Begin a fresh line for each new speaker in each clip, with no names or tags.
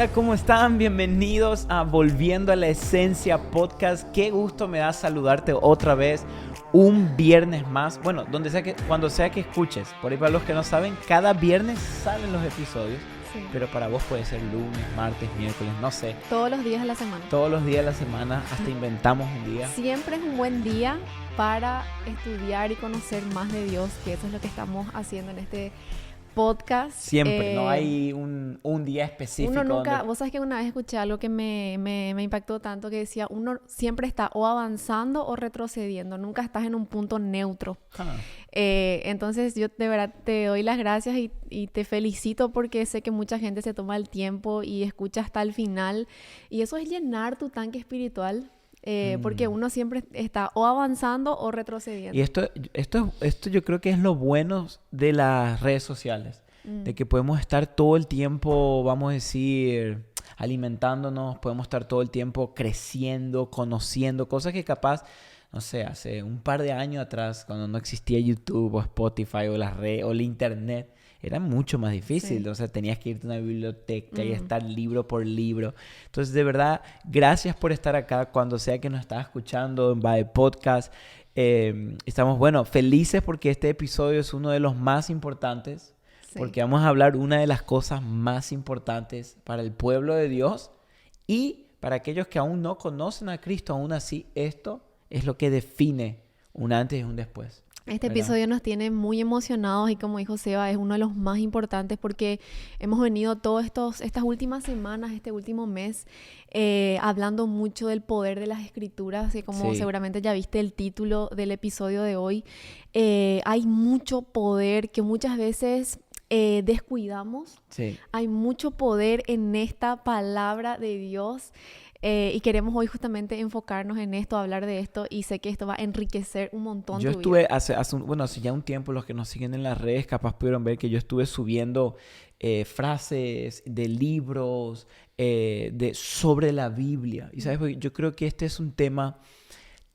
Hola, ¿cómo están? Bienvenidos a Volviendo a la Esencia Podcast. Qué gusto me da saludarte otra vez un viernes más. Bueno, cuando sea que escuches. Por ahí para los que no saben, cada viernes salen los episodios. Sí. Pero para vos puede ser lunes, martes, miércoles, no sé.
Todos los días de la semana.
Todos los días de la semana, hasta inventamos un día.
Siempre es un buen día para estudiar y conocer más de Dios, que eso es lo que estamos haciendo en este podcast.
Siempre, no hay un día específico.
Uno nunca, vos sabés que una vez escuché algo que me impactó tanto, que decía, uno siempre está o avanzando o retrocediendo, nunca estás en un punto neutro. Entonces yo de verdad te doy las gracias y te felicito porque sé que mucha gente se toma el tiempo y escucha hasta el final, y eso es llenar tu tanque espiritual. Porque uno siempre está o avanzando o retrocediendo.
Y esto yo creo que es lo bueno de las redes sociales. De que podemos estar todo el tiempo, vamos a decir, alimentándonos, podemos estar todo el tiempo creciendo, conociendo, cosas que capaz, no sé, hace un par de años atrás, cuando no existía YouTube o Spotify o las redes o el internet, era mucho más difícil. Sí. O sea, tenías que irte a una biblioteca y estar libro por libro. Entonces, de verdad, gracias por estar acá cuando sea que nos estás escuchando en Bae Podcast. Estamos, felices porque este episodio es uno de los más importantes. Sí. Porque vamos a hablar una de las cosas más importantes para el pueblo de Dios y para aquellos que aún no conocen a Cristo. Aún así, esto es lo que define un antes y un después.
Este episodio nos tiene muy emocionados y, como dijo Seba, es uno de los más importantes porque hemos venido estas últimas semanas, este último mes, hablando mucho del poder de las escrituras, y como seguramente ya viste el título del episodio de hoy, hay mucho poder que muchas veces descuidamos. Sí. Hay mucho poder en esta palabra de Dios. Y queremos hoy justamente enfocarnos en esto, hablar de esto, y sé que esto va a enriquecer un montón tu vida.
Yo estuve hace ya un tiempo, los que nos siguen en las redes capaz pudieron ver que yo estuve subiendo frases de libros sobre la Biblia. Y sabes, yo creo que este es un tema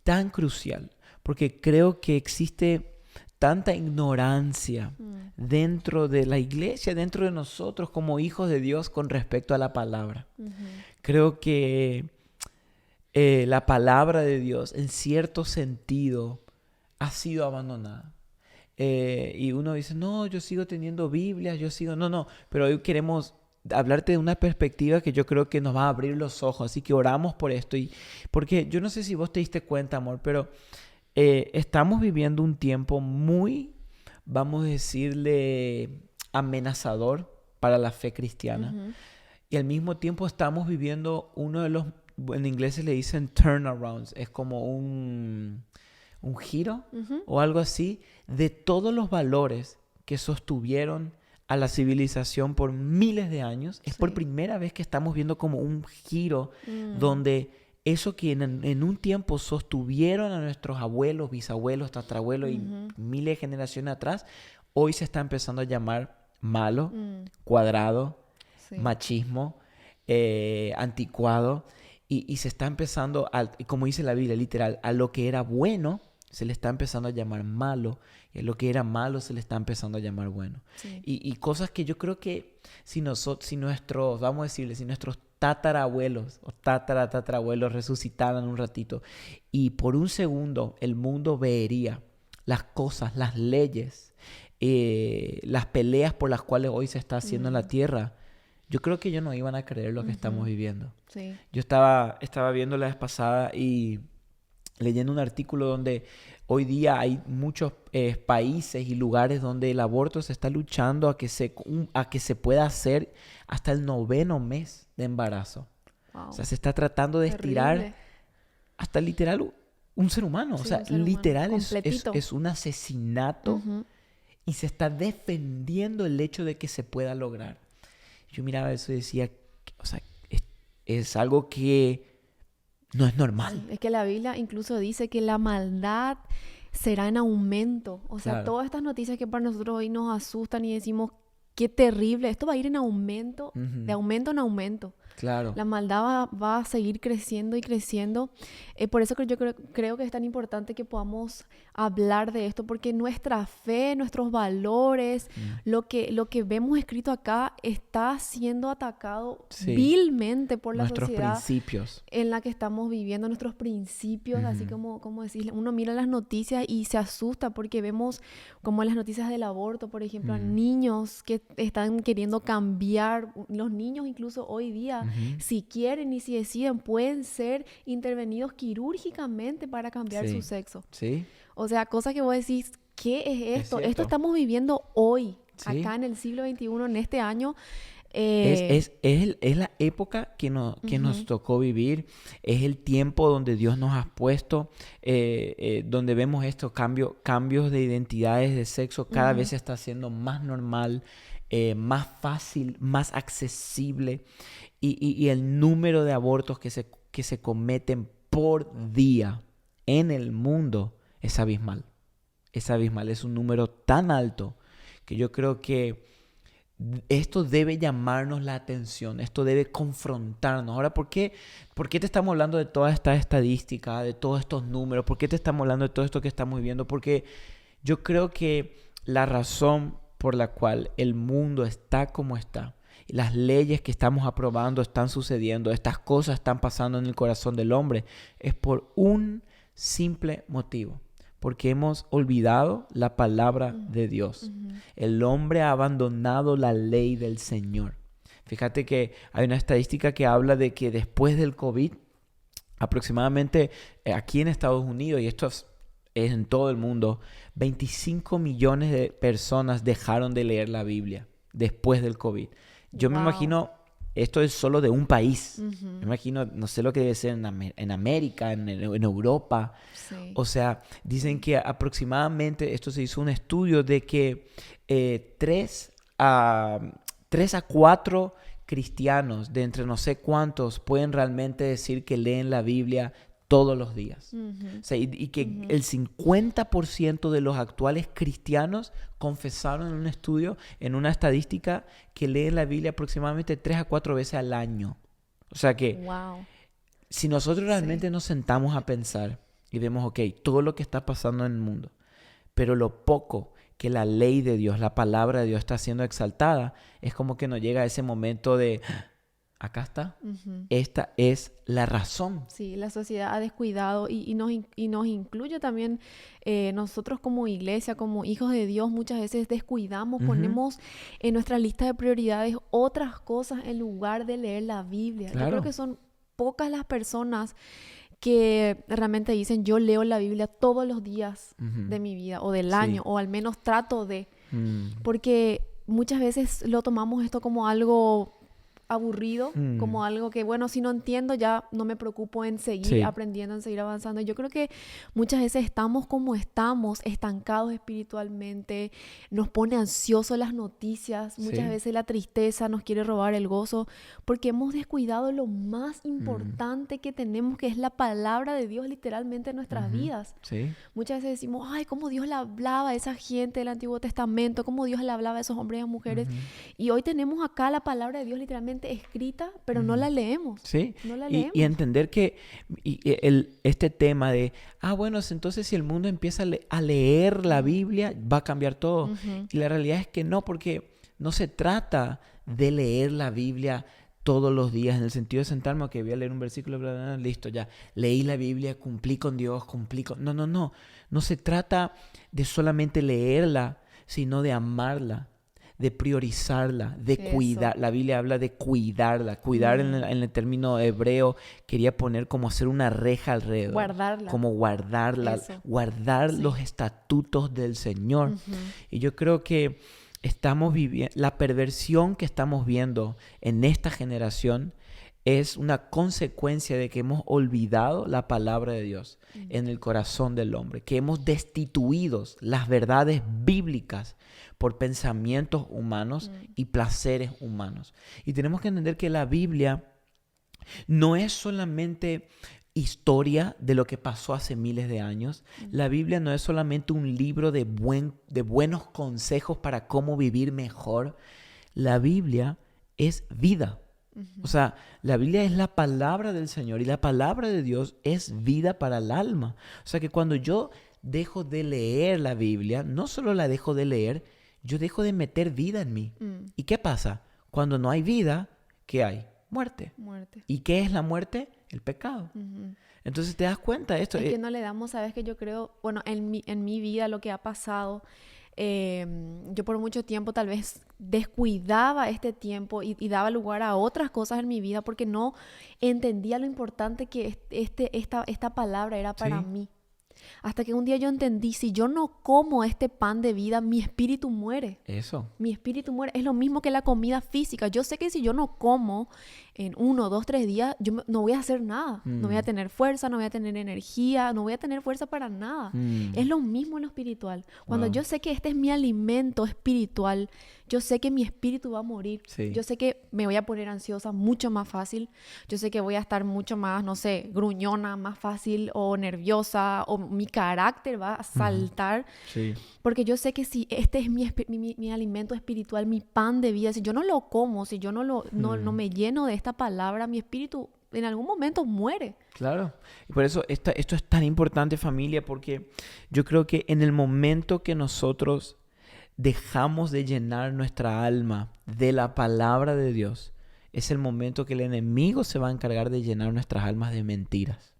tan crucial porque creo que existe tanta ignorancia dentro de la iglesia, dentro de nosotros como hijos de Dios con respecto a la palabra. Creo que la palabra de Dios en cierto sentido ha sido abandonada. Y uno dice, no, yo sigo teniendo Biblias, No, pero hoy queremos hablarte de una perspectiva que yo creo que nos va a abrir los ojos. Así que oramos por esto. Porque yo no sé si vos te diste cuenta, amor, pero estamos viviendo un tiempo muy, vamos a decirle, amenazador para la fe cristiana. Y al mismo tiempo estamos viviendo uno de los, en inglés se le dicen turnarounds, es como un giro o algo así, de todos los valores que sostuvieron a la civilización por miles de años. Es por primera vez que estamos viendo como un giro donde eso que en un tiempo sostuvieron a nuestros abuelos, bisabuelos, tatarabuelos y miles de generaciones atrás, hoy se está empezando a llamar malo, cuadrado, machismo, anticuado, y se está empezando, como dice la Biblia, literal, a lo que era bueno se le está empezando a llamar malo, y a lo que era malo se le está empezando a llamar bueno. Sí. Y cosas que yo creo que si nuestros tatarabuelos o tatarabuelos resucitaran un ratito y por un segundo el mundo vería las cosas, las leyes, las peleas por las cuales hoy se está haciendo en la tierra, yo creo que ellos no iban a creer lo que estamos viviendo. Sí. Yo estaba viendo la vez pasada y leyendo un artículo donde hoy día hay muchos países y lugares donde el aborto se está luchando a que se pueda hacer hasta el 9º mes de embarazo. Wow. O sea, se está tratando de estirar hasta literal un ser humano. Sí, o sea, literal es un asesinato y se está defendiendo el hecho de que se pueda lograr. Yo miraba eso y decía, o sea, es algo que no es normal.
Es que la Biblia incluso dice que la maldad será en aumento. O sea, claro, todas estas noticias que para nosotros hoy nos asustan y decimos, qué terrible, esto va a ir en aumento, de aumento en aumento.
Claro.
La maldad va a seguir creciendo y creciendo. Por eso yo creo que es tan importante que podamos hablar de esto, porque nuestra fe, nuestros valores, lo que vemos escrito acá está siendo atacado
Sí.
vilmente por la
Nuestros
sociedad
principios.
en la que estamos viviendo, nuestros principios, así como decís, uno mira las noticias y se asusta porque vemos como en las noticias del aborto, por ejemplo, a niños que están queriendo cambiar, los niños incluso hoy día, si quieren y si deciden, pueden ser intervenidos quirúrgicamente para cambiar su
Sí.
sexo.
Sí.
O sea, cosas que vos decís, ¿qué es esto? Esto
cierto.
estamos viviendo hoy,
Sí.
acá en el siglo XXI, en este año.
Es la época que nos tocó vivir, es el tiempo donde Dios nos ha puesto, donde vemos estos cambios de identidades de sexo, cada vez se está haciendo más normal, más fácil, más accesible, y el número de abortos que se cometen por día en el mundo es abismal. Es abismal, es un número tan alto que yo creo que esto debe llamarnos la atención, esto debe confrontarnos. Ahora, ¿por qué te estamos hablando de toda esta estadística, de todos estos números? ¿Por qué te estamos hablando de todo esto que estamos viviendo? Porque yo creo que la razón por la cual el mundo está como está, las leyes que estamos aprobando están sucediendo, estas cosas están pasando en el corazón del hombre, es por un simple motivo. Porque hemos olvidado la palabra de Dios. El hombre ha abandonado la ley del Señor. Fíjate que hay una estadística que habla de que después del COVID, aproximadamente aquí en Estados Unidos, y esto es en todo el mundo, 25 millones de personas dejaron de leer la Biblia después del COVID. Yo me imagino, esto es solo de un país. Me imagino, no sé lo que debe ser en América, en Europa.
Sí.
O sea, dicen que aproximadamente, esto se hizo un estudio de que 3 a 4 cristianos de entre no sé cuántos pueden realmente decir que leen la Biblia todos los días. O sea, y que el 50% de los actuales cristianos confesaron en un estudio, en una estadística, que leen la Biblia aproximadamente 3 a 4 veces al año. O sea que si nosotros realmente nos sentamos a pensar y vemos, ok, todo lo que está pasando en el mundo, pero lo poco que la ley de Dios, la palabra de Dios está siendo exaltada, es como que nos llega ese momento de... Acá está. Esta es la razón.
Sí, la sociedad ha descuidado y nos incluye también nosotros como iglesia, como hijos de Dios, muchas veces descuidamos, ponemos en nuestra lista de prioridades otras cosas en lugar de leer la Biblia.
Claro.
Yo creo que son pocas las personas que realmente dicen, yo leo la Biblia todos los días de mi vida o del año, o al menos trato de, porque muchas veces lo tomamos esto como algo aburrido, como algo que, bueno, si no entiendo ya no me preocupo en seguir aprendiendo, en seguir avanzando. Yo creo que muchas veces estamos como estamos, estancados espiritualmente, nos pone ansiosos las noticias, muchas veces la tristeza nos quiere robar el gozo, porque hemos descuidado lo más importante que tenemos, que es la palabra de Dios literalmente en nuestras vidas. Muchas veces decimos, ay, cómo Dios le hablaba a esa gente del Antiguo Testamento, cómo Dios le hablaba a esos hombres y mujeres, y hoy tenemos acá la palabra de Dios literalmente escrita, pero no la leemos. No la leemos.
Y entender que este tema de, bueno, entonces si el mundo empieza a leer la Biblia, va a cambiar todo. Y la realidad es que no, porque no se trata de leer la Biblia todos los días, en el sentido de sentarme, que voy a leer un versículo, bla, bla, bla, listo, ya. Leí la Biblia, cumplí con Dios, No. No se trata de solamente leerla, sino de amarla, de priorizarla, de cuidar. La Biblia habla de cuidarla. Cuidar en el término hebreo quería poner como hacer una reja alrededor.
Guardarla.
Como guardarla. Guardar los estatutos del Señor. Y yo creo que estamos viviendo, la perversión que estamos viendo en esta generación es una consecuencia de que hemos olvidado la palabra de Dios en el corazón del hombre, que hemos destituido las verdades bíblicas por pensamientos humanos y placeres humanos. Y tenemos que entender que la Biblia no es solamente historia de lo que pasó hace miles de años. La Biblia no es solamente un libro de buenos consejos para cómo vivir mejor. La Biblia es vida. O sea, la Biblia es la palabra del Señor y la palabra de Dios es vida para el alma. O sea que cuando yo dejo de leer la Biblia, no solo la dejo de leer, yo dejo de meter vida en mí. ¿Y qué pasa? Cuando no hay vida, ¿qué hay? Muerte. ¿Y qué es la muerte? El pecado. Entonces te das cuenta de esto.
Es que no le damos, sabes que yo creo, bueno, en mi vida lo que ha pasado, yo por mucho tiempo tal vez descuidaba este tiempo y daba lugar a otras cosas en mi vida porque no entendía lo importante que esta palabra era para mí. Hasta que un día yo entendí, si yo no como este pan de vida, mi espíritu muere.
Eso.
Mi espíritu muere. Es lo mismo que la comida física. Yo sé que si yo no como en 1, 2, 3 días, yo no voy a hacer nada. No voy a tener fuerza, no voy a tener energía, no voy a tener fuerza para nada. Es lo mismo en lo espiritual. Cuando yo sé que este es mi alimento espiritual, yo sé que mi espíritu va a morir.
Sí.
Yo sé que me voy a poner ansiosa mucho más fácil. Yo sé que voy a estar mucho más, no sé, gruñona más fácil o nerviosa o mi carácter va a saltar.
Sí.
Porque yo sé que si este es mi alimento espiritual, mi pan de vida, si yo no lo como, si yo no me lleno de esta palabra, mi espíritu en algún momento muere.
Claro. Y por eso esto es tan importante, familia, porque yo creo que en el momento que nosotros dejamos de llenar nuestra alma de la palabra de Dios, es el momento que el enemigo se va a encargar de llenar nuestras almas de mentiras.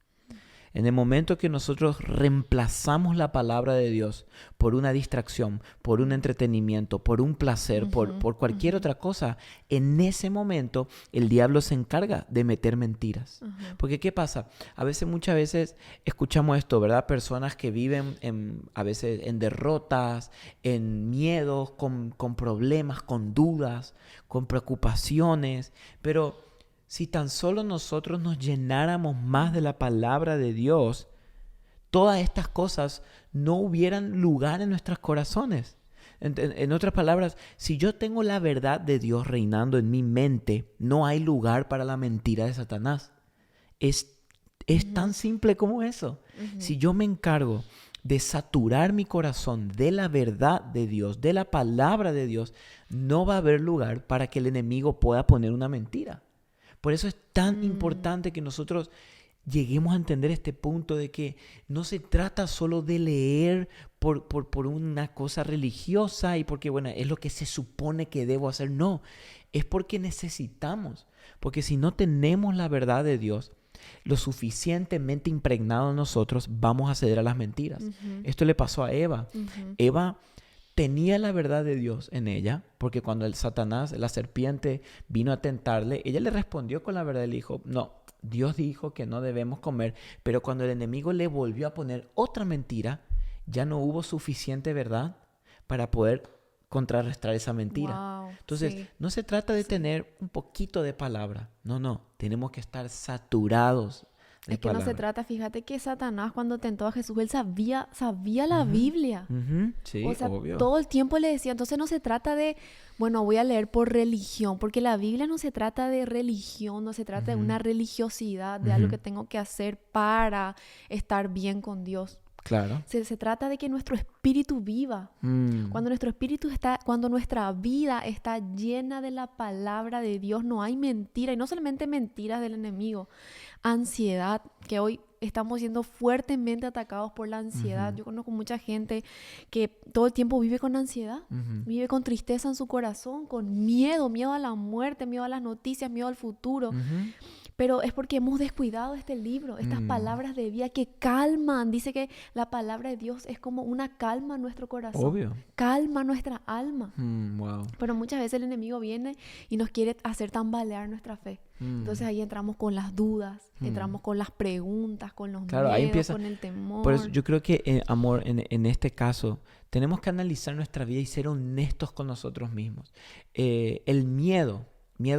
En el momento que nosotros reemplazamos la palabra de Dios por una distracción, por un entretenimiento, por un placer, por cualquier otra cosa, en ese momento el diablo se encarga de meter mentiras. Porque ¿qué pasa? Muchas veces escuchamos esto, ¿verdad? Personas que viven a veces en derrotas, en miedos, con problemas, con dudas, con preocupaciones, pero si tan solo nosotros nos llenáramos más de la palabra de Dios, todas estas cosas no hubieran lugar en nuestros corazones. En otras palabras, si yo tengo la verdad de Dios reinando en mi mente, no hay lugar para la mentira de Satanás. Es tan simple como eso. Si yo me encargo de saturar mi corazón de la verdad de Dios, de la palabra de Dios, no va a haber lugar para que el enemigo pueda poner una mentira. Por eso es tan importante que nosotros lleguemos a entender este punto de que no se trata solo de leer por una cosa religiosa y porque, bueno, es lo que se supone que debo hacer. No, es porque necesitamos. Porque si no tenemos la verdad de Dios lo suficientemente impregnado en nosotros, vamos a ceder a las mentiras. Esto le pasó a Eva. Eva tenía la verdad de Dios en ella, porque cuando Satanás, la serpiente, vino a tentarle, ella le respondió con la verdad y le dijo, no, Dios dijo que no debemos comer, pero cuando el enemigo le volvió a poner otra mentira, ya no hubo suficiente verdad para poder contrarrestar esa mentira.
Wow,
Entonces, no se trata de tener un poquito de palabra, no, tenemos que estar saturados.
Es que no se trata, fíjate que Satanás cuando tentó a Jesús, él sabía la Biblia.
Sí,
o sea,
obvio.
todo el tiempo le decía, entonces no se trata de, bueno, voy a leer por religión, porque la Biblia no se trata de religión, no se trata de una religiosidad, de algo que tengo que hacer para estar bien con Dios.
Claro.
Se trata de que nuestro espíritu viva. Cuando nuestra vida está llena de la palabra de Dios, no hay mentira. Y no solamente mentiras del enemigo. Ansiedad, que hoy estamos siendo fuertemente atacados por la ansiedad. Yo conozco mucha gente que todo el tiempo vive con ansiedad. Vive con tristeza en su corazón, con miedo a la muerte, miedo a las noticias, miedo al futuro. Pero es porque hemos descuidado este libro, estas palabras de vida que calman. Dice que la palabra de Dios es como una calma en nuestro corazón.
Obvio.
Calma nuestra alma.
Wow.
Pero muchas veces el enemigo viene y nos quiere hacer tambalear nuestra fe. Entonces ahí entramos con las dudas, entramos con las preguntas, con los miedos,
ahí empieza,
con el temor.
Por eso yo creo que, amor, en este caso, tenemos que analizar nuestra vida y ser honestos con nosotros mismos. El miedo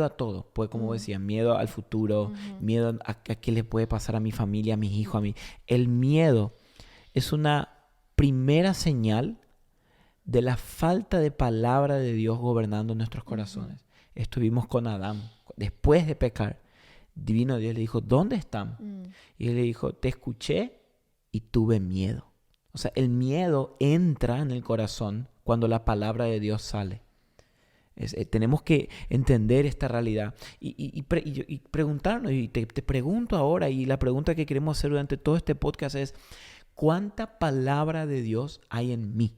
a todo, pues como decía, miedo al futuro, miedo a qué le puede pasar a mi familia, a mis hijos, a mí. El miedo es una primera señal de la falta de palabra de Dios gobernando nuestros corazones. Estuvimos con Adán. Después de pecar, divino Dios le dijo, ¿dónde están? Y él le dijo, te escuché y tuve miedo. O sea, el miedo entra en el corazón cuando la palabra de Dios sale. Tenemos que entender esta realidad y preguntarnos, y te pregunto ahora, y la pregunta que queremos hacer durante todo este podcast es, ¿cuánta palabra de Dios hay en mí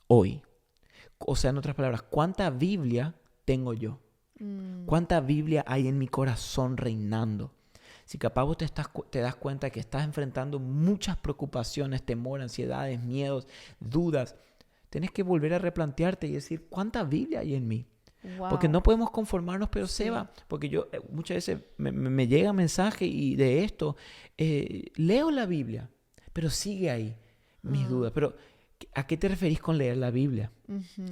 hoy? O sea, en otras palabras, ¿cuánta Biblia tengo yo? ¿Cuánta Biblia hay en mi corazón reinando? Si capaz vos te das cuenta que estás enfrentando muchas preocupaciones, temor, ansiedades, miedos, dudas, tenés que volver a replantearte y decir, ¿cuánta Biblia hay en mí?
Wow.
Porque no podemos conformarnos, pero
Sí.
Seba, porque yo muchas veces me llega mensaje y de esto, leo la Biblia, pero sigue ahí mis dudas. Pero ¿a qué te referís con leer la Biblia?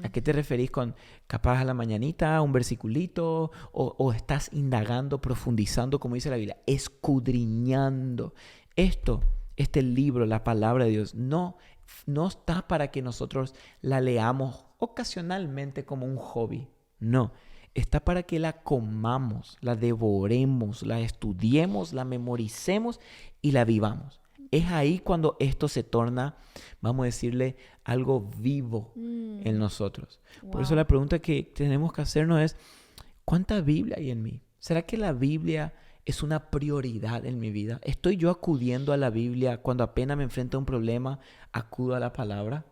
¿A qué te referís con capaz a la mañanita, un versiculito? ¿O estás indagando, profundizando, como dice la Biblia, escudriñando? Este libro, la palabra de Dios, no está para que nosotros la leamos ocasionalmente como un hobby. No, está para que la comamos, la devoremos, la estudiemos, la memoricemos y la vivamos. Es ahí cuando esto se torna, vamos a decirle, algo vivo en nosotros. Por eso la pregunta que tenemos que hacernos es, ¿cuánta Biblia hay en mí? ¿Será que la Biblia es una prioridad en mi vida? ¿Estoy yo acudiendo a la Biblia cuando apenas me enfrento a un problema, acudo a la palabra?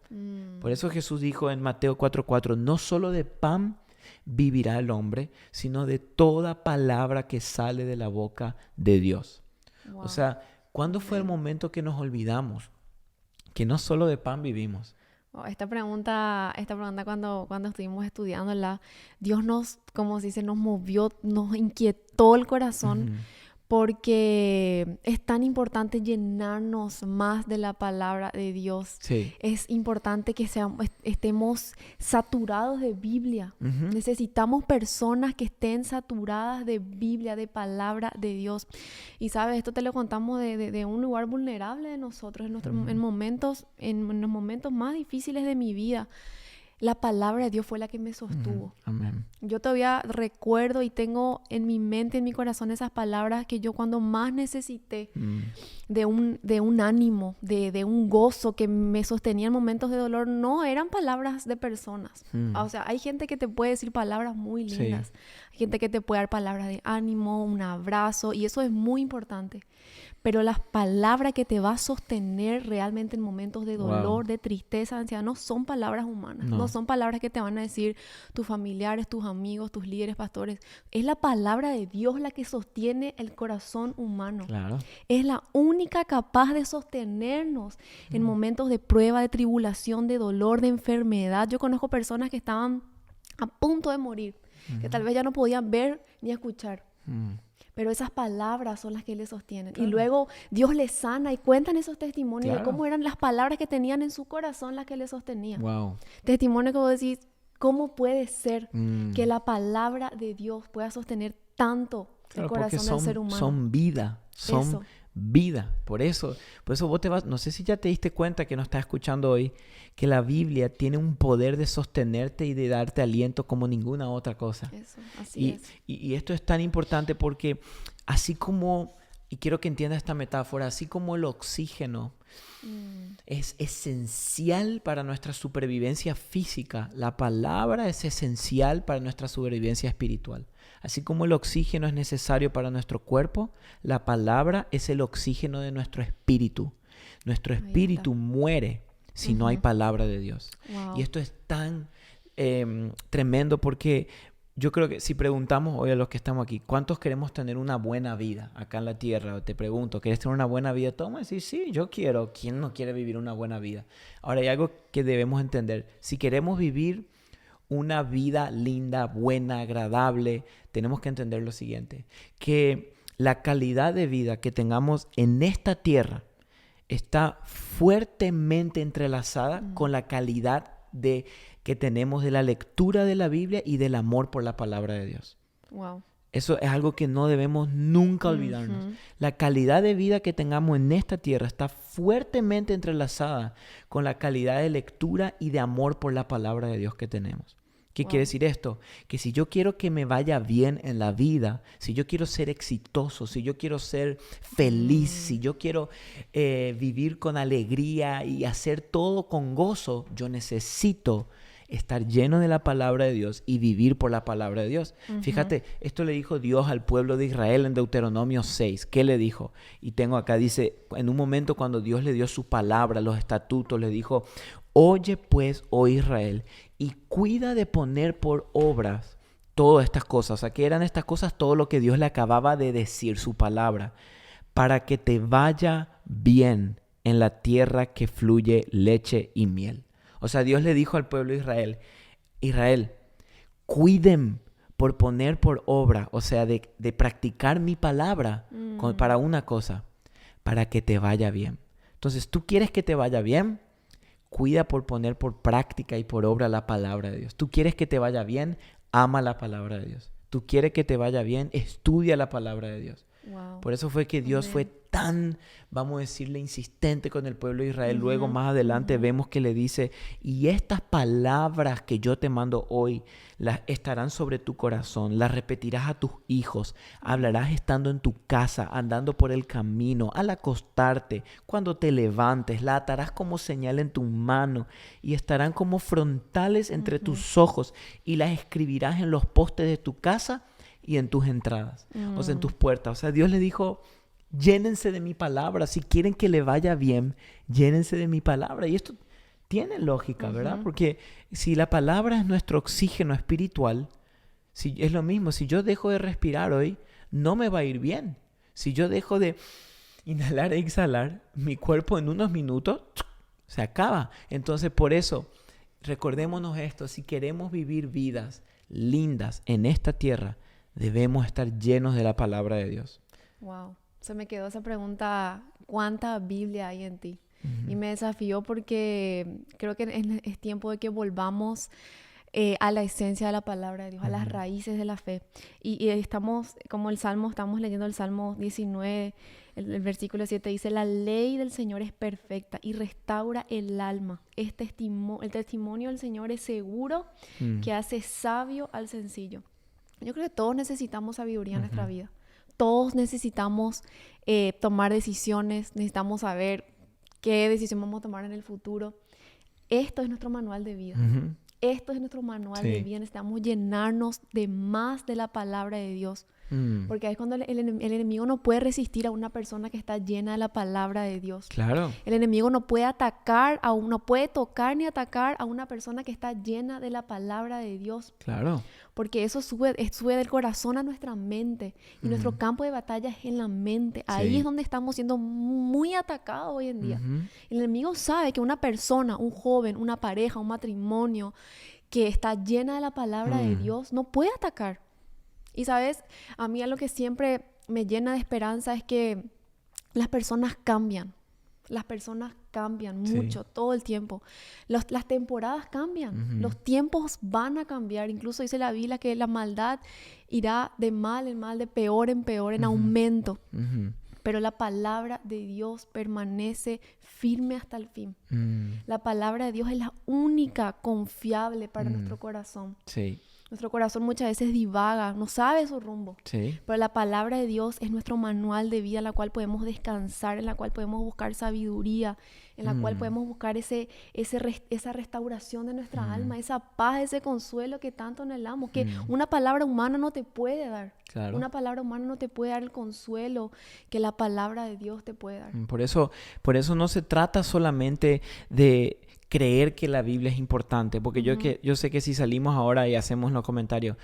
Por eso Jesús dijo en Mateo 4:4, no solo de pan vivirá el hombre, sino de toda palabra que sale de la boca de Dios.
Wow.
O sea, ¿cuándo fue el momento que nos olvidamos que no solo de pan vivimos?
Esta pregunta cuando estuvimos estudiándola, Dios nos, como se dice, nos movió, nos inquietó el corazón. Porque es tan importante llenarnos más de la palabra de Dios.
Sí.
Es importante que estemos saturados de Biblia. Necesitamos personas que estén saturadas de Biblia, de palabra de Dios. Y sabes, esto te lo contamos de un lugar vulnerable de nosotros, en los momentos más difíciles de mi vida. La palabra de Dios fue la que me sostuvo.
Amén.
Yo todavía recuerdo y tengo en mi mente, en mi corazón, esas palabras que yo cuando más necesité de un ánimo, de un gozo que me sostenía en momentos de dolor, no eran palabras de personas. O sea, hay gente que te puede decir palabras muy lindas. Sí. Hay gente que te puede dar palabras de ánimo, un abrazo, y eso es muy importante. Pero las palabras que te va a sostener realmente en momentos de dolor, de tristeza, de ansiedad, no son palabras humanas. No son palabras que te van a decir tus familiares, tus amigos, tus líderes, pastores. Es la palabra de Dios la que sostiene el corazón humano.
Claro.
Es la única capaz de sostenernos en momentos de prueba, de tribulación, de dolor, de enfermedad. Yo conozco personas que estaban a punto de morir, que tal vez ya no podían ver ni escuchar. Pero esas palabras son las que le sostienen. Claro. Y luego Dios les sana y cuentan esos testimonios de cómo eran las palabras que tenían en su corazón las que le sostenían.
Wow.
Testimonio que vos decís, ¿cómo puede ser que la palabra de Dios pueda sostener tanto el corazón del ser humano?
Son vida, son vida. Por eso vos te vas, no sé si ya te diste cuenta que nos estás escuchando hoy, que la Biblia tiene un poder de sostenerte y de darte aliento como ninguna otra cosa.
Eso, así es.
Y esto es tan importante porque así como, y quiero que entiendas esta metáfora, así como el oxígeno es esencial para nuestra supervivencia física, la palabra es esencial para nuestra supervivencia espiritual. Así como el oxígeno es necesario para nuestro cuerpo, la palabra es el oxígeno de nuestro espíritu. Nuestro espíritu muere si no hay palabra de Dios.
Wow.
Y esto es tan tremendo porque yo creo que si preguntamos hoy a los que estamos aquí, ¿cuántos queremos tener una buena vida acá en la tierra? O te pregunto, ¿quieres tener una buena vida? Todos van a decir, sí, yo quiero. ¿Quién no quiere vivir una buena vida? Ahora hay algo que debemos entender. Si queremos vivir una vida linda, buena, agradable, tenemos que entender lo siguiente, que la calidad de vida que tengamos en esta tierra está fuertemente entrelazada con la calidad que tenemos de la lectura de la Biblia y del amor por la palabra de Dios.
Wow.
Eso es algo que no debemos nunca olvidarnos. La calidad de vida que tengamos en esta tierra está fuertemente entrelazada con la calidad de lectura y de amor por la palabra de Dios que tenemos. ¿Qué quiere decir esto? Que si yo quiero que me vaya bien en la vida, si yo quiero ser exitoso, si yo quiero ser feliz, si yo quiero vivir con alegría y hacer todo con gozo, yo necesito estar lleno de la palabra de Dios y vivir por la palabra de Dios. Fíjate, esto le dijo Dios al pueblo de Israel en Deuteronomio 6. ¿Qué le dijo? Y tengo acá, dice, en un momento cuando Dios le dio su palabra, los estatutos, le dijo: oye pues, oh Israel, y cuida de poner por obras todas estas cosas. O sea, ¿qué eran estas cosas? Todo lo que Dios le acababa de decir, su palabra, para que te vaya bien en la tierra que fluye leche y miel. O sea, Dios le dijo al pueblo de Israel: Israel, cuiden por poner por obra, o sea, de practicar mi palabra para una cosa, para que te vaya bien. Entonces, ¿tú quieres que te vaya bien? Cuida por poner por práctica y por obra la palabra de Dios. ¿Tú quieres que te vaya bien? Ama la palabra de Dios. ¿Tú quieres que te vaya bien? Estudia la palabra de Dios.
Wow.
Por eso fue que Dios fue tan, vamos a decirle, insistente con el pueblo de Israel. Luego, más adelante, vemos que le dice: y estas palabras que yo te mando hoy, las estarán sobre tu corazón, las repetirás a tus hijos, hablarás estando en tu casa, andando por el camino, al acostarte, cuando te levantes, la atarás como señal en tu mano y estarán como frontales entre tus ojos, y las escribirás en los postes de tu casa y en tus entradas, o sea, en tus puertas. O sea, Dios le dijo: llénense de mi palabra. Si quieren que le vaya bien, llénense de mi palabra. Y esto tiene lógica, ¿verdad? Porque si la palabra es nuestro oxígeno espiritual, si, es lo mismo. Si yo dejo de respirar hoy, no me va a ir bien. Si yo dejo de inhalar e exhalar, mi cuerpo en unos minutos se acaba. Entonces, por eso, recordémonos esto: si queremos vivir vidas lindas en esta tierra, debemos estar llenos de la palabra de Dios.
Wow. Se me quedó esa pregunta: ¿cuánta Biblia hay en ti? Y me desafió porque creo que es tiempo de que volvamos a la esencia de la palabra de Dios, a las raíces de la fe. Y estamos, como estamos leyendo el Salmo 19, el versículo 7 dice: la ley del Señor es perfecta y restaura el alma. El testimonio del Señor es seguro, que hace sabio al sencillo. Yo creo que todos necesitamos sabiduría en nuestra vida. Todos necesitamos tomar decisiones, necesitamos saber qué decisión vamos a tomar en el futuro. Esto es nuestro manual de vida. Esto es nuestro manual de vida. Necesitamos llenarnos de más de la palabra de Dios. Porque ahí es cuando el enemigo no puede resistir a una persona que está llena de la palabra de Dios.
Claro.
El enemigo no puede no puede tocar ni atacar a una persona que está llena de la palabra de Dios.
Claro.
Porque eso sube del corazón a nuestra mente. Y nuestro campo de batalla es en la mente. Ahí es donde estamos siendo muy atacados hoy en día. El enemigo sabe que una persona, un joven, una pareja, un matrimonio que está llena de la palabra de Dios no puede atacar. Y sabes, a mí algo que siempre me llena de esperanza es que las personas cambian. Las personas cambian mucho, todo el tiempo. Las temporadas cambian. Los tiempos van a cambiar. Incluso dice la Biblia que la maldad irá de mal en mal, de peor en peor, en aumento. Pero la palabra de Dios permanece firme hasta el fin. La palabra de Dios es la única confiable para nuestro corazón.
Sí.
Nuestro corazón muchas veces divaga, no sabe su rumbo.
Sí.
Pero la palabra de Dios es nuestro manual de vida en la cual podemos descansar, en la cual podemos buscar sabiduría, en la cual podemos buscar esa restauración de nuestra alma, esa paz, ese consuelo que tanto anhelamos, que una palabra humana no te puede dar.
Claro.
Una palabra humana no te puede dar el consuelo que la palabra de Dios te puede dar.
Por eso no se trata solamente de creer que la Biblia es importante, porque yo sé que si salimos ahora y hacemos los comentarios,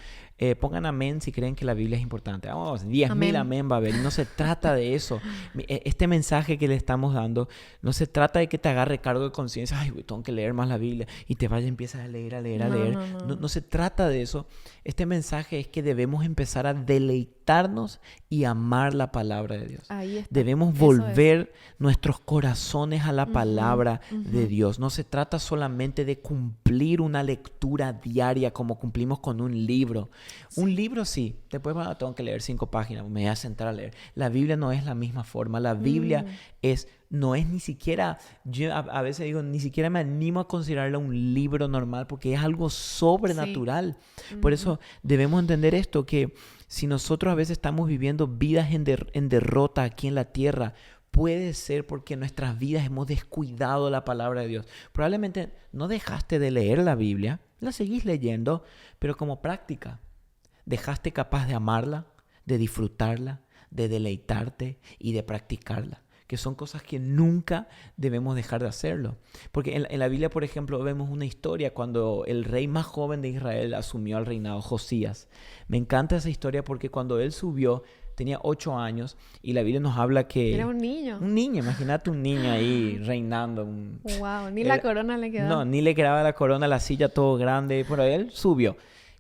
pongan amén si creen que la Biblia es importante. Vamos, 10,000 amén va a haber. Y no se trata de eso. Este mensaje que le estamos dando, no se trata de que te agarre cargo de conciencia: ay, tengo que leer más la Biblia, y te vayas y empiezas a leer. No se trata de eso. Este mensaje es que debemos empezar a deleitarnos y amar la palabra de Dios.
Ahí está.
Debemos volver nuestros corazones a la palabra de Dios. No se trata solamente de cumplir una lectura diaria como cumplimos con un libro. Un libro sí, después tengo que leer 5 páginas, me voy a sentar a leer. La Biblia no es la misma forma. La Biblia no es ni siquiera, yo a veces digo, ni siquiera me animo a considerarla un libro normal, porque es algo sobrenatural. Por eso debemos entender esto, que si nosotros a veces estamos viviendo vidas en derrota aquí en la tierra, puede ser porque en nuestras vidas hemos descuidado la palabra de Dios. Probablemente no dejaste de leer la Biblia, La seguís leyendo, pero como práctica. Dejaste capaz de amarla, de disfrutarla, de deleitarte y de practicarla, que son cosas que nunca debemos dejar de hacerlo. Porque en la Biblia, por ejemplo, vemos una historia cuando el rey más joven de Israel asumió el reinado, Josías. Me encanta esa historia porque cuando él subió, tenía 8 años y la Biblia nos habla que...
Era un niño.
Un niño, imagínate un niño ahí reinando.
Wow, ni la corona le quedaba.
No, ni le quedaba la corona, la silla todo grande, pero él subió.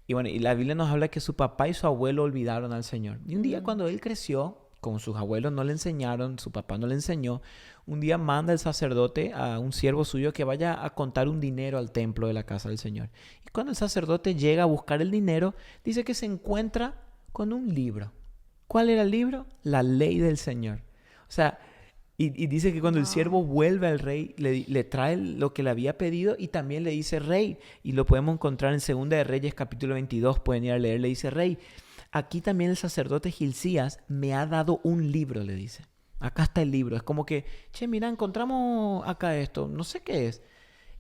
Y bueno, y la Biblia nos habla que su papá y su abuelo olvidaron al Señor. Y un día cuando él creció, como sus abuelos no le enseñaron, su papá no le enseñó, un día manda el sacerdote a un siervo suyo que vaya a contar un dinero al templo de la casa del Señor. Y cuando el sacerdote llega a buscar el dinero, dice que se encuentra con un libro. ¿Cuál era el libro? La ley del Señor. O sea, y dice que cuando el siervo vuelve al rey, le trae lo que le había pedido y también le dice, rey, y lo podemos encontrar en 2 de Reyes capítulo 22, pueden ir a leer, le dice, rey, aquí también el sacerdote Hilcías me ha dado un libro, le dice. Acá está el libro. Es como que, che, mira, encontramos acá esto, no sé qué es.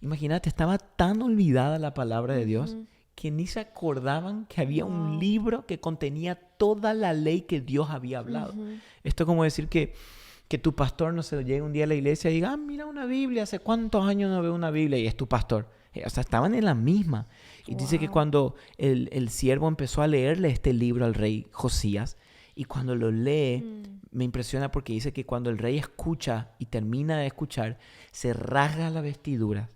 Imagínate, estaba tan olvidada la palabra de Dios que ni se acordaban que había un libro que contenía toda la ley que Dios había hablado. Esto es como decir que tu pastor, no sé, llegue un día a la iglesia y diga, ah, mira una Biblia, ¿hace cuántos años no veo una Biblia? Y es tu pastor. O sea, estaban en la misma. Y dice que cuando el siervo empezó a leerle este libro al rey Josías, y cuando lo lee, me impresiona porque dice que cuando el rey escucha y termina de escuchar, se rasga la vestidura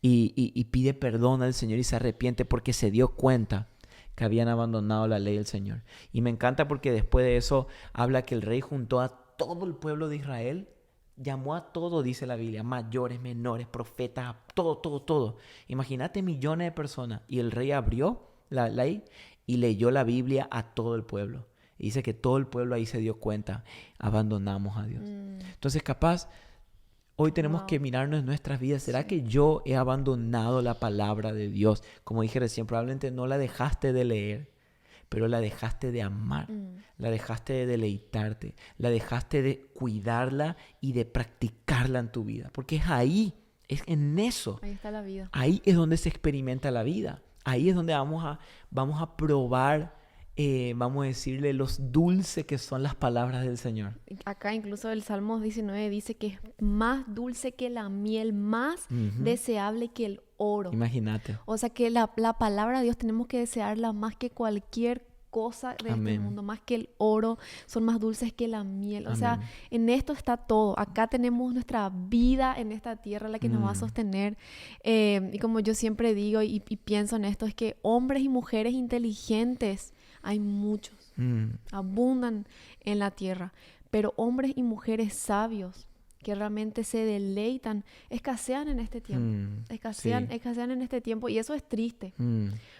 y pide perdón al Señor y se arrepiente porque se dio cuenta que habían abandonado la ley del Señor. Y me encanta porque después de eso habla que el rey juntó a todo el pueblo de Israel, llamó a todo, dice la Biblia, mayores, menores, profetas, todo. Imagínate millones de personas. Y el rey abrió la ley y leyó la Biblia a todo el pueblo. Y dice que todo el pueblo ahí se dio cuenta, abandonamos a Dios. Entonces capaz, hoy tenemos que mirarnos en nuestras vidas. ¿Será que yo he abandonado la palabra de Dios? Como dije recién, probablemente no la dejaste de leer, pero la dejaste de amar, la dejaste de deleitarte, la dejaste de cuidarla y de practicarla en tu vida. Porque es ahí, es en eso.
Ahí está la vida.
Ahí es donde se experimenta la vida. Ahí es donde vamos a probar, vamos a decirle, los dulces que son las palabras del Señor.
Acá incluso el Salmo 19 dice que es más dulce que la miel, más deseable que el oro.
Imagínate.
O sea que la palabra de Dios tenemos que desearla más que cualquier cosa de este mundo, más que el oro, son más dulces que la miel. O sea, en esto está todo. Acá tenemos nuestra vida en esta tierra, la que nos va a sostener. Y como yo siempre digo y pienso en esto, es que hombres y mujeres inteligentes hay muchos, abundan en la tierra, pero hombres y mujeres sabios que realmente se deleitan, escasean en este tiempo, escasean en este tiempo, y eso es triste.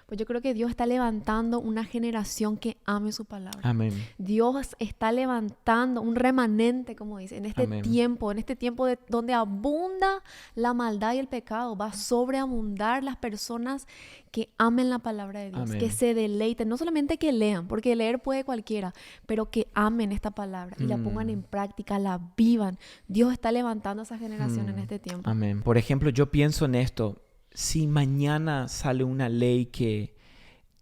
Pues yo creo que Dios está levantando una generación que ame su palabra.
Amén.
Dios está levantando un remanente, como dice, en este tiempo, donde abunda la maldad y el pecado, va a sobreabundar las personas que amen la palabra de Dios, que se deleiten, no solamente que lean, porque leer puede cualquiera, pero que amen esta palabra y la pongan en práctica, la vivan. Dios está levantando a esa generación en este tiempo.
Amén. Por ejemplo, yo pienso en esto. Si mañana sale una ley que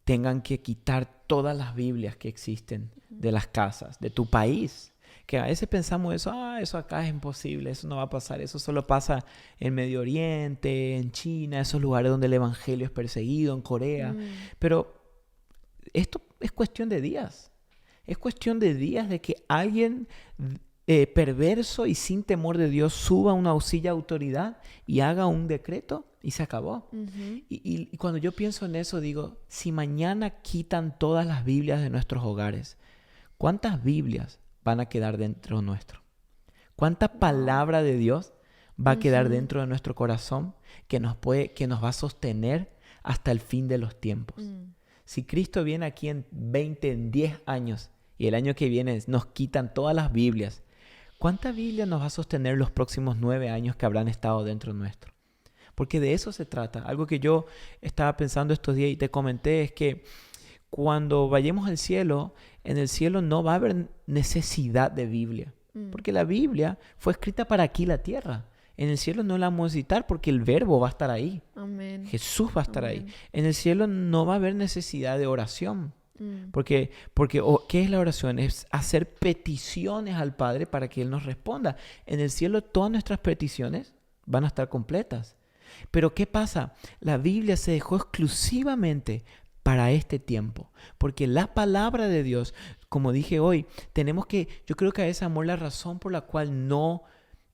tengan que quitar todas las Biblias que existen de las casas, de tu país, que a veces pensamos eso acá es imposible, eso no va a pasar, eso solo pasa en Medio Oriente, en China, esos lugares donde el evangelio es perseguido, en Corea. Pero esto es cuestión de días. Es cuestión de días de que alguien perverso y sin temor de Dios suba a una silla de autoridad y haga un decreto y se acabó. Y cuando yo pienso en eso, digo, si mañana quitan todas las Biblias de nuestros hogares, ¿cuántas Biblias van a quedar dentro nuestro? ¿Cuánta palabra de Dios va a quedar dentro de nuestro corazón que nos va a sostener hasta el fin de los tiempos? Si Cristo viene aquí en 10 años y el año que viene nos quitan todas las Biblias, ¿cuánta Biblia nos va a sostener los próximos 9 años que habrán estado dentro nuestro? Porque de eso se trata. Algo que yo estaba pensando estos días y te comenté es que cuando vayamos al cielo, en el cielo no va a haber necesidad de Biblia. Porque la Biblia fue escrita para aquí la tierra. En el cielo no la vamos a necesitar porque el verbo va a estar ahí.
Amén.
Jesús va a estar ahí.
Amén.
En el cielo no va a haber necesidad de oración.
Mm.
Porque ¿qué es la oración? Es hacer peticiones al Padre para que Él nos responda. En el cielo todas nuestras peticiones van a estar completas. Pero ¿qué pasa? La Biblia se dejó exclusivamente para este tiempo. Porque la palabra de Dios, como dije hoy, yo creo que a veces, amor, la razón por la cual no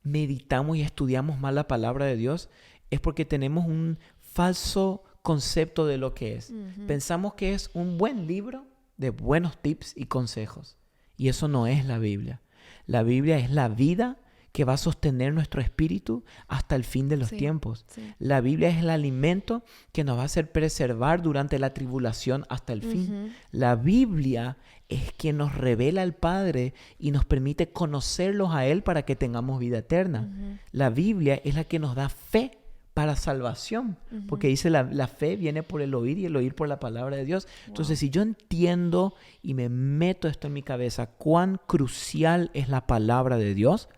meditamos y estudiamos más la palabra de Dios es porque tenemos un falso concepto de lo que es.
Ujú.
Pensamos que es un buen libro de buenos tips y consejos. Y eso no es la Biblia. La Biblia es la vida que va a sostener nuestro espíritu hasta el fin de los
Sí,
tiempos.
sí.
La Biblia es el alimento que nos va a hacer preservar durante la tribulación hasta el fin.
Ujú.
La Biblia es quien nos revela al Padre y nos permite conocerlos a Él para que tengamos vida eterna.
Ujú.
La Biblia es la que nos da fe para salvación, porque dice la fe viene por el oír y el oír por la palabra de Dios. Entonces, si yo entiendo y me meto esto en mi cabeza, cuán crucial es la palabra de Dios,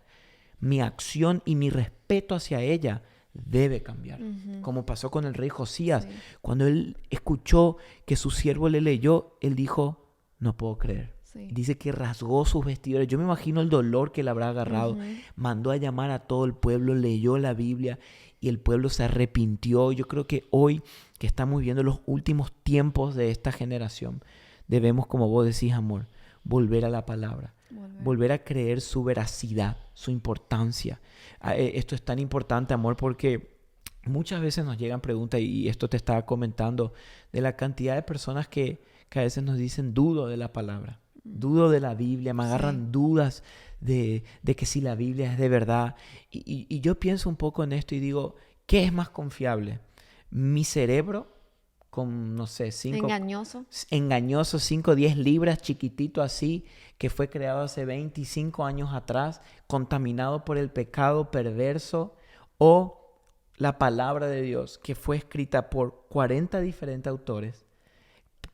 mi acción y mi respeto hacia ella debe cambiar.
Ujú.
Como pasó con el rey Josías.
Sí.
Cuando él escuchó que su siervo le leyó, él dijo, no puedo creer.
Sí.
Dice que rasgó sus vestiduras. Yo me imagino el dolor que le habrá agarrado.
Ujú.
Mandó a llamar a todo el pueblo, leyó la Biblia y el pueblo se arrepintió. Yo creo que hoy que estamos viendo los últimos tiempos de esta generación, debemos, como vos decís, amor, volver a la palabra. Volver a creer su veracidad, su importancia. Esto es tan importante, amor, porque muchas veces nos llegan preguntas, y esto te estaba comentando, de la cantidad de personas que a veces nos dicen dudo de la palabra, dudo de la Biblia, me agarran
Sí.
dudas de que si la Biblia es de verdad. Y yo pienso un poco en esto y digo, ¿qué es más confiable? ¿Mi cerebro con, no sé, engañoso, 5 o 10 libras, chiquitito así, que fue creado hace 25 años atrás, contaminado por el pecado perverso, o la palabra de Dios que fue escrita por 40 diferentes autores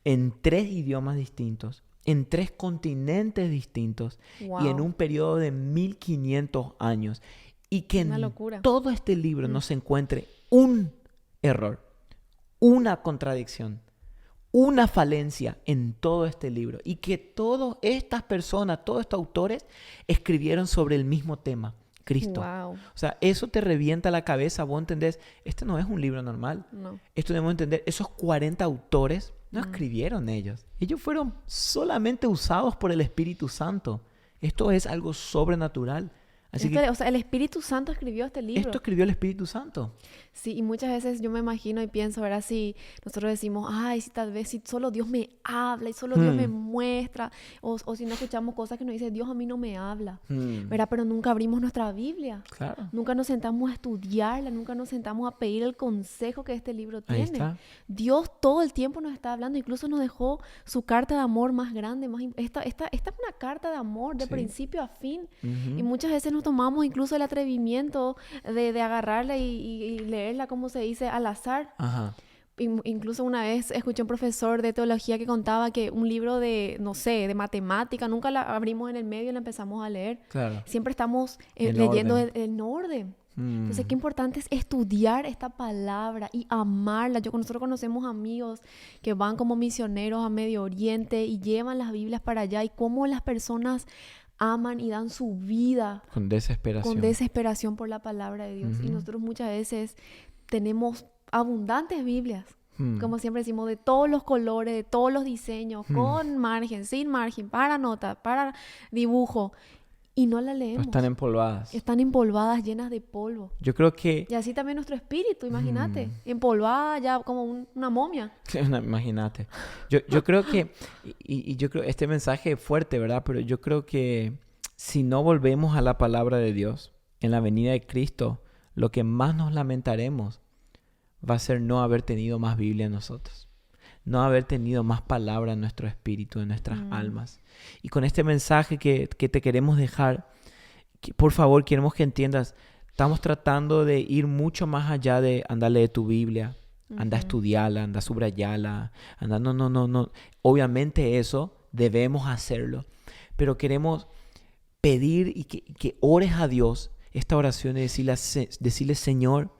en 3 idiomas distintos, en 3 continentes distintos y en
Wow.
un periodo de 1500 años, y que
Una
en
locura.
todo este libro no se encuentre un error, una contradicción, una falencia en todo este libro, y que todas estas personas, todos estos autores escribieron sobre el mismo tema, Cristo.
Wow.
O sea, eso te revienta la cabeza, vos entendés, este no es un libro normal.
No.
Esto debemos entender, esos 40 autores no escribieron ellos. Ellos fueron solamente usados por el Espíritu Santo. Esto es algo sobrenatural. Así que
O sea, el Espíritu Santo escribió este libro.
esto escribió el Espíritu Santo.
Sí, y muchas veces yo me imagino y pienso, ¿verdad? Si nosotros decimos, ay, si tal vez si solo Dios me habla y solo Dios me muestra, o si no escuchamos cosas que nos dice, Dios a mí no me habla, ¿verdad? Pero nunca abrimos nuestra Biblia.
Claro.
Nunca nos sentamos a estudiarla, nunca nos sentamos a pedir el consejo que este libro
Ahí
tiene.
está.
Dios todo el tiempo nos está hablando, incluso nos dejó su carta de amor más grande. Esta es una carta de amor de
Sí.
principio a fin.
Ujú.
Y muchas veces nos tomamos incluso el atrevimiento de agarrarla y leerla, como se dice, al azar.
Ajá.
Incluso una vez escuché un profesor de teología que contaba que un libro de, no sé, de matemática, nunca la abrimos en el medio y la empezamos a leer.
Claro.
Siempre estamos
En
leyendo
orden.
en orden. Entonces,
Mm.
qué importante es estudiar esta palabra y amarla. Nosotros conocemos amigos que van como misioneros a Medio Oriente y llevan las Biblias para allá, y cómo las personas aman y dan su vida
Con desesperación.
con desesperación por la palabra de Dios. Y
Ujú.
nosotros muchas veces tenemos abundantes Biblias,
Mm.
como siempre decimos, de todos los colores, de todos los diseños, con margen, sin margen, para nota, para dibujo, y no la
Pero
leemos.
están empolvadas.
Están empolvadas, llenas de polvo.
Yo creo que...
Y así también nuestro espíritu, imagínate, empolvada ya como una momia.
Imagínate. Yo creo que... Y yo creo... Este mensaje es fuerte, ¿verdad? Pero yo creo que si no volvemos a la palabra de Dios en la venida de Cristo, lo que más nos lamentaremos va a ser no haber tenido más Biblia en nosotros. No haber tenido más palabra en nuestro espíritu, en nuestras almas. Y con este mensaje que te queremos dejar, por favor, queremos que entiendas, estamos tratando de ir mucho más allá de andar a leer tu Biblia, anda a estudiarla, anda a subrayarla, anda, no. Obviamente eso debemos hacerlo, pero queremos pedir y que ores a Dios esta oración y decirle, Señor,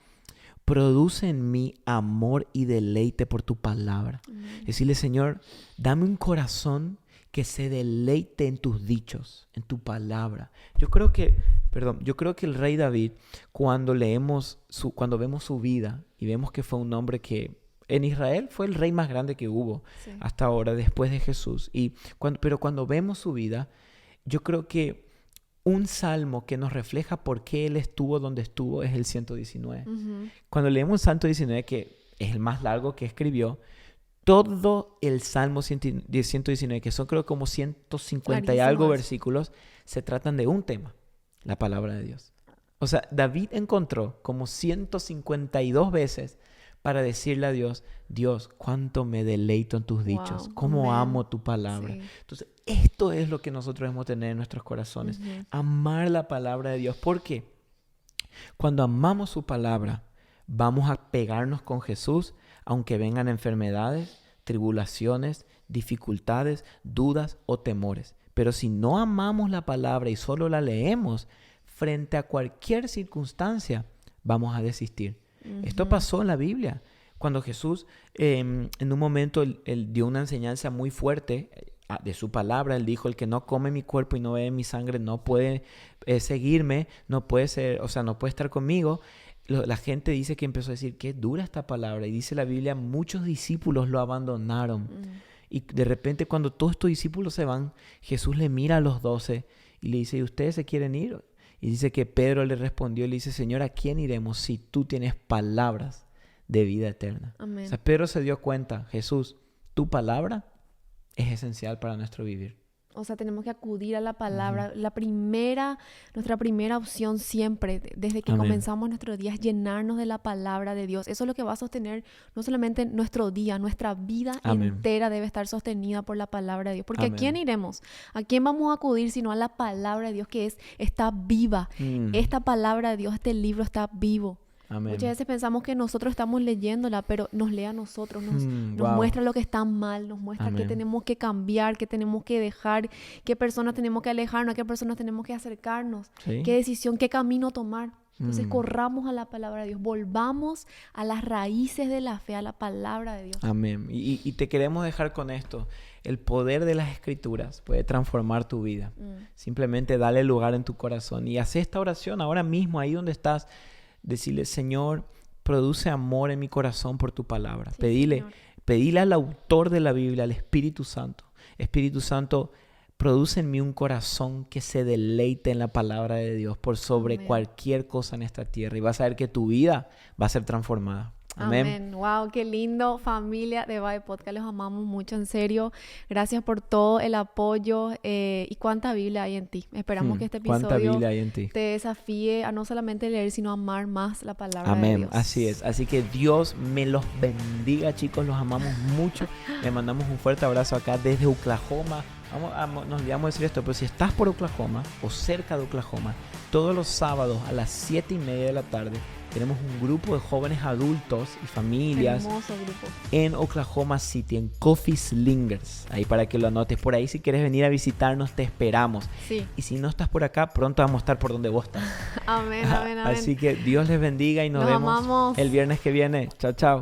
produce en mí amor y deleite por tu palabra. Decirle, Señor, dame un corazón que se deleite en tus dichos, en tu palabra. Yo creo que el rey David, cuando vemos su vida y vemos que fue un hombre que en Israel fue el rey más grande que hubo hasta ahora, después de Jesús. Pero cuando vemos su vida, yo creo que un salmo que nos refleja por qué él estuvo donde estuvo es el 119. Cuando leemos el 119, que es el más largo que escribió, todo el Salmo 119, que son creo como 150 y algo versículos, se tratan de un tema, la palabra de Dios. O sea, David encontró como 152 veces para decirle a Dios, Dios, cuánto me deleito en tus dichos, cómo amo tu palabra. Sí. Entonces, esto es lo que nosotros debemos tener en nuestros corazones, amar la palabra de Dios. Porque cuando amamos su palabra, vamos a pegarnos con Jesús, aunque vengan enfermedades, tribulaciones, dificultades, dudas o temores. Pero si no amamos la palabra y solo la leemos, frente a cualquier circunstancia, vamos a desistir. Esto pasó en la Biblia. Cuando Jesús, en un momento, él dio una enseñanza muy fuerte de su palabra. Él dijo, el que no come mi cuerpo y no bebe mi sangre no puede seguirme, no puede estar conmigo. La gente dice que empezó a decir, qué dura esta palabra. Y dice la Biblia, muchos discípulos lo abandonaron. Y de repente, cuando todos estos discípulos se van, Jesús le mira a los 12 y le dice, ¿y ustedes se quieren ir? Y dice que Pedro le respondió y le dice, Señor, ¿a quién iremos si tú tienes palabras de vida eterna? Amén. O sea, Pedro se dio cuenta, Jesús, tu palabra es esencial para nuestro vivir.
O sea, tenemos que acudir a la palabra. Nuestra primera opción siempre, desde que comenzamos nuestro día, es llenarnos de la palabra de Dios. Eso es lo que va a sostener no solamente nuestro día, nuestra vida entera debe estar sostenida por la palabra de Dios. Porque ¿a quién iremos? ¿A quién vamos a acudir sino a la palabra de Dios que está viva? Esta palabra de Dios, este libro está vivo. Amén. Muchas veces pensamos que nosotros estamos leyéndola, pero nos lee a nosotros, nos muestra lo que está mal, nos muestra qué tenemos que cambiar, qué tenemos que dejar, qué personas tenemos que alejarnos, a qué personas tenemos que acercarnos, qué decisión, qué camino tomar. Entonces corramos a la palabra de Dios, volvamos a las raíces de la fe, a la palabra de Dios.
Amén. Y te queremos dejar con esto. El poder de las Escrituras puede transformar tu vida. Simplemente dale lugar en tu corazón y haz esta oración ahora mismo, ahí donde estás. Decirle, Señor, produce amor en mi corazón por tu palabra. Sí, pedile al autor de la Biblia, al Espíritu Santo. Espíritu Santo, produce en mí un corazón que se deleite en la palabra de Dios por sobre cualquier cosa en esta tierra. Y vas a ver que tu vida va a ser transformada. Amén.
Wow, qué lindo, familia de Vibe Podcast. Los amamos mucho, en serio. Gracias por todo el apoyo y cuánta Biblia hay en ti. Esperamos que este episodio te desafíe a no solamente leer, sino a amar más la palabra de Dios.
Así es. Así que Dios me los bendiga, chicos. Los amamos mucho. Le mandamos un fuerte abrazo acá desde Oklahoma. Nos olvidamos decir esto, pero si estás por Oklahoma o cerca de Oklahoma, todos los sábados a las 7:30 de la tarde tenemos un grupo de jóvenes adultos y familias.
Hermoso grupo.
En Oklahoma City, en Coffee Slingers. Ahí para que lo anotes. Por ahí si quieres venir a visitarnos, te esperamos. Sí. Y si no estás por acá, pronto vamos a estar por donde vos estás.
Amén.
Así que Dios les bendiga y nos vemos
amamos.
El viernes que viene. Chao, chao.